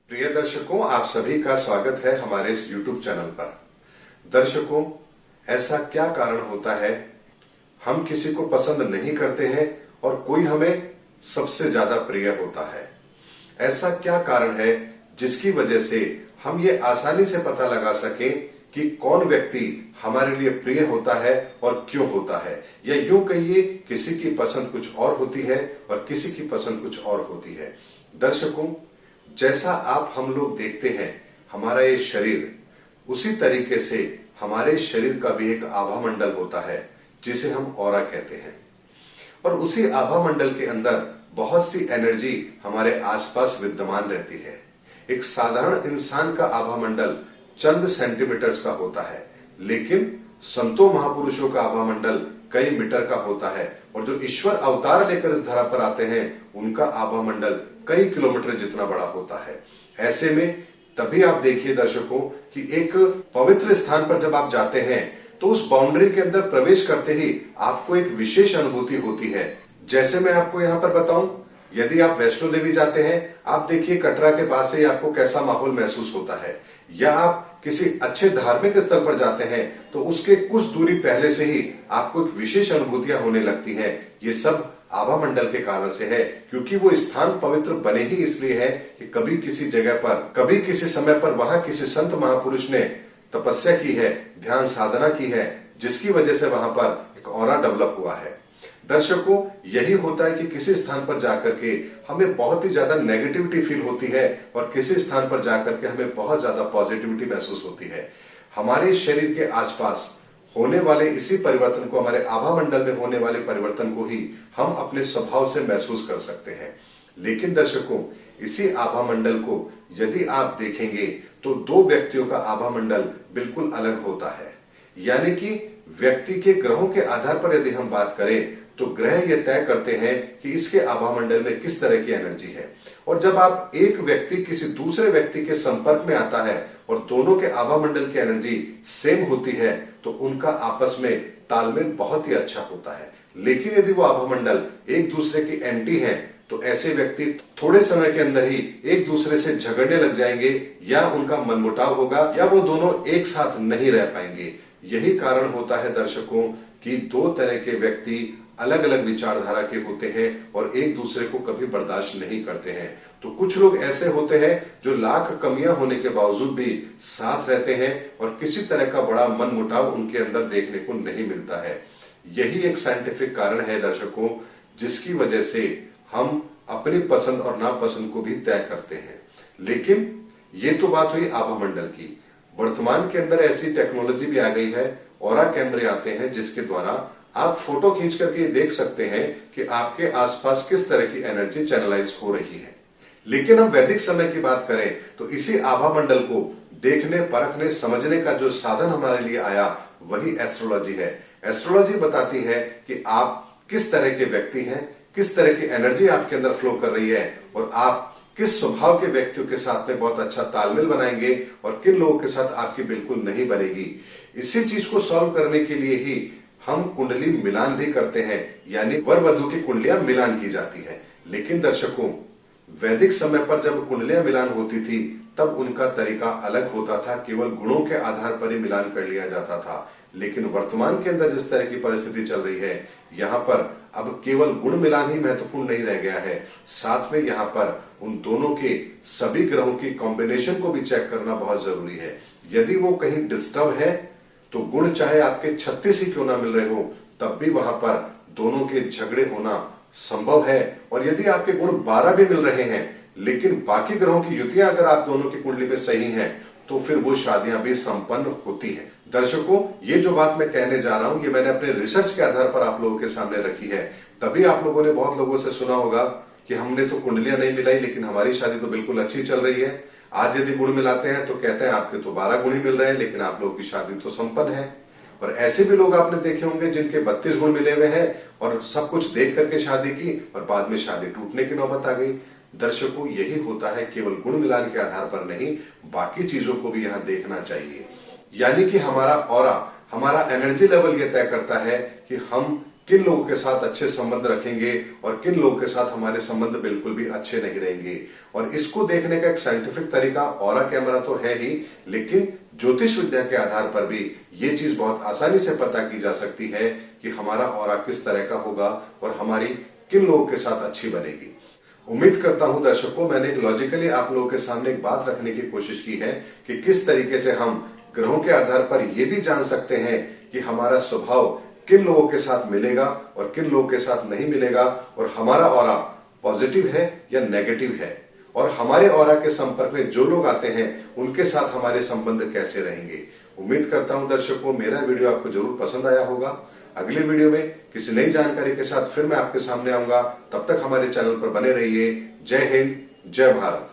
प्रिय दर्शकों, आप सभी का स्वागत है हमारे इस YouTube चैनल पर। दर्शकों, ऐसा क्या कारण होता है हम किसी को पसंद नहीं करते हैं और कोई हमें सबसे ज्यादा प्रिय होता है? ऐसा क्या कारण है जिसकी वजह से हम ये आसानी से पता लगा सकें कि कौन व्यक्ति हमारे लिए प्रिय होता है और क्यों होता है? या यूं कहिए, किसी की पसंद कुछ और होती है और किसी की पसंद कुछ और होती है। दर्शकों, जैसा आप हम लोग देखते हैं हमारा ये शरीर, उसी तरीके से हमारे शरीर का भी एक आभा मंडल होता है जिसे हम ऑरा कहते हैं। और उसी आभा मंडल के अंदर बहुत सी एनर्जी हमारे आसपास विद्यमान रहती है। एक साधारण इंसान का आभा मंडल चंद सेंटीमीटर्स का होता है, लेकिन संतों महापुरुषों का आभा मंडल कई मीटर का होता है। और जो ईश्वर अवतार लेकर इस धरा पर आते हैं उनका आभा मंडल कई किलोमीटर जितना बड़ा होता है। ऐसे में तभी आप देखिए दर्शकों कि एक पवित्र स्थान पर जब आप जाते हैं तो उस बाउंड्री के अंदर प्रवेश करते ही आपको एक विशेष अनुभूति होती है। जैसे मैं आपको यहाँ पर बताऊं, यदि आप वैष्णो देवी जाते हैं, आप देखिए कटरा के पास से आपको कैसा माहौल महसूस होता है। या आप किसी अच्छे धार्मिक स्थल पर जाते हैं तो उसके कुछ दूरी पहले से ही आपको एक विशेष अनुभूतियां होने लगती हैं। ये सब आभा मंडल के कारण से है, क्योंकि वो स्थान पवित्र बने ही इसलिए है कि कभी किसी जगह पर, कभी किसी समय पर वहां किसी संत महापुरुष ने तपस्या की है, ध्यान साधना की है, जिसकी वजह से वहां पर एक ऑरा डेवलप हुआ है। दर्शकों, यही होता है कि किसी स्थान पर जाकर के हमें बहुत ही ज्यादा नेगेटिविटी फील होती है और किसी स्थान पर जाकर के हमें बहुत ज्यादा पॉजिटिविटी महसूस होती है। हमारे शरीर के आसपास होने वाले इसी परिवर्तन को, हमारे आभा मंडल में होने वाले परिवर्तन को ही हम अपने स्वभाव से महसूस कर सकते हैं। लेकिन दर्शकों, इसी आभा मंडल को यदि आप देखेंगे तो दो व्यक्तियों का आभा मंडल बिल्कुल अलग होता है। यानी कि व्यक्ति के ग्रहों के आधार पर यदि हम बात करें तो ग्रह ये तय करते हैं कि इसके आभा मंडल में किस तरह की एनर्जी है। और जब आप एक व्यक्ति किसी दूसरे व्यक्ति के संपर्क में आता है और दोनों के आभा मंडल की एनर्जी सेम होती है तो उनका आपस में तालमेल बहुत ही अच्छा होता है। लेकिन यदि वो आभा मंडल एक दूसरे की एंटी है तो ऐसे व्यक्ति थोड़े समय के अंदर ही एक दूसरे से झगड़ने लग जाएंगे, या उनका मनमुटाव होगा, या वो दोनों एक साथ नहीं रह पाएंगे। यही कारण होता है दर्शकों कि दो तरह के व्यक्ति अलग अलग विचारधारा के होते हैं और एक दूसरे को कभी बर्दाश्त नहीं करते हैं। तो कुछ लोग ऐसे होते हैं जो लाख कमियां होने के बावजूद भी साथ रहते हैं और किसी तरह का बड़ा मनमुटाव उनके अंदर देखने को नहीं मिलता है। यही एक साइंटिफिक कारण है दर्शकों, जिसकी वजह से हम अपनी पसंद और नापसंद को भी तय करते हैं। लेकिन ये तो बात हुई आभा मंडल की। वर्तमान के अंदर ऐसी टेक्नोलॉजी भी आ गई है, ऑरा कैमरे आते हैं जिसके द्वारा आप फोटो खींच करके देख सकते हैं कि आपके आसपास किस तरह की एनर्जी चैनलाइज हो रही है। लेकिन हम वैदिक समय की बात करें तो इसी आभा मंडल को देखने, परखने, समझने का जो साधन हमारे लिए आया वही एस्ट्रोलॉजी है। एस्ट्रोलॉजी बताती है कि आप किस तरह के व्यक्ति हैं, किस तरह की एनर्जी आपके अंदर फ्लो कर रही है और आप किस स्वभाव के व्यक्तियों के साथ में बहुत अच्छा तालमेल बनाएंगे और किन लोगों के साथ आपकी बिल्कुल नहीं बनेगी। इसी चीज को सॉल्व करने के लिए ही हम कुंडली मिलान भी करते हैं, यानी वर वधु की कुंडलियां मिलान की जाती है। लेकिन दर्शकों, वैदिक समय पर जब कुंडलियां मिलान होती थी तब उनका तरीका अलग होता था, केवल गुणों के आधार पर ही मिलान कर लिया जाता था। लेकिन वर्तमान के अंदर जिस तरह की परिस्थिति चल रही है, यहाँ पर अब केवल गुण मिलान ही महत्वपूर्ण नहीं रह गया है, साथ में यहाँ पर उन दोनों के सभी ग्रहों की कॉम्बिनेशन को भी चेक करना बहुत जरूरी है। यदि वो कहीं डिस्टर्ब है तो गुण चाहे आपके 36 ही क्यों ना मिल रहे हो, तब भी वहां पर दोनों के झगड़े होना संभव है। और यदि आपके गुण 12 भी मिल रहे हैं लेकिन बाकी ग्रहों की युतियां अगर आप दोनों की कुंडली में सही हैं तो फिर वो शादियां भी संपन्न होती हैं। दर्शकों, ये जो बात मैं कहने जा रहा हूं ये मैंने अपने रिसर्च के आधार पर आप लोगों के सामने रखी है। तभी आप लोगों ने बहुत लोगों से सुना होगा कि हमने तो कुंडलियां नहीं मिलाई लेकिन हमारी शादी तो बिल्कुल अच्छी चल रही है। आज यदि गुण मिलाते हैं तो कहते हैं आपके तो 12 गुण ही मिल रहे हैं लेकिन आप लोगों की शादी तो संपन्न है। और ऐसे भी लोग आपने देखे होंगे जिनके 32 गुण मिले हुए हैं और सब कुछ देख करके शादी की और बाद में शादी टूटने की नौबत आ गई। दर्शकों, यही होता है, केवल गुण मिलान के आधार पर नहीं, बाकी चीजों को भी यहाँ देखना चाहिए। यानी कि हमारा ऑरा, हमारा एनर्जी लेवल ये तय करता है कि हम किन लोगों के साथ अच्छे संबंध रखेंगे और किन लोगों के साथ हमारे संबंध बिल्कुल भी अच्छे नहीं रहेंगे। और इसको देखने का एक साइंटिफिक तरीका ऑरा कैमरा तो है ही, लेकिन ज्योतिष विद्या के आधार पर भी ये चीज बहुत आसानी से पता की जा सकती है कि हमारा ऑरा किस तरह का होगा और हमारी किन लोगों के साथ अच्छी बनेगी। उम्मीद करता हूं दर्शकों, मैंने एक लॉजिकली आप लोगों के सामने एक बात रखने की कोशिश की है कि किस तरीके से हम ग्रहों के आधार पर यह भी जान सकते हैं कि हमारा स्वभाव किन लोगों के साथ मिलेगा और किन लोगों के साथ नहीं मिलेगा, और हमारा ऑरा पॉजिटिव है या नेगेटिव है, और हमारे ऑरा के संपर्क में जो लोग आते हैं उनके साथ हमारे संबंध कैसे रहेंगे। उम्मीद करता हूं दर्शकों मेरा वीडियो आपको जरूर पसंद आया होगा। अगले वीडियो में किसी नई जानकारी के साथ फिर मैं आपके सामने आऊंगा। तब तक हमारे चैनल पर बने रहिए। जय हिंद, जय भारत।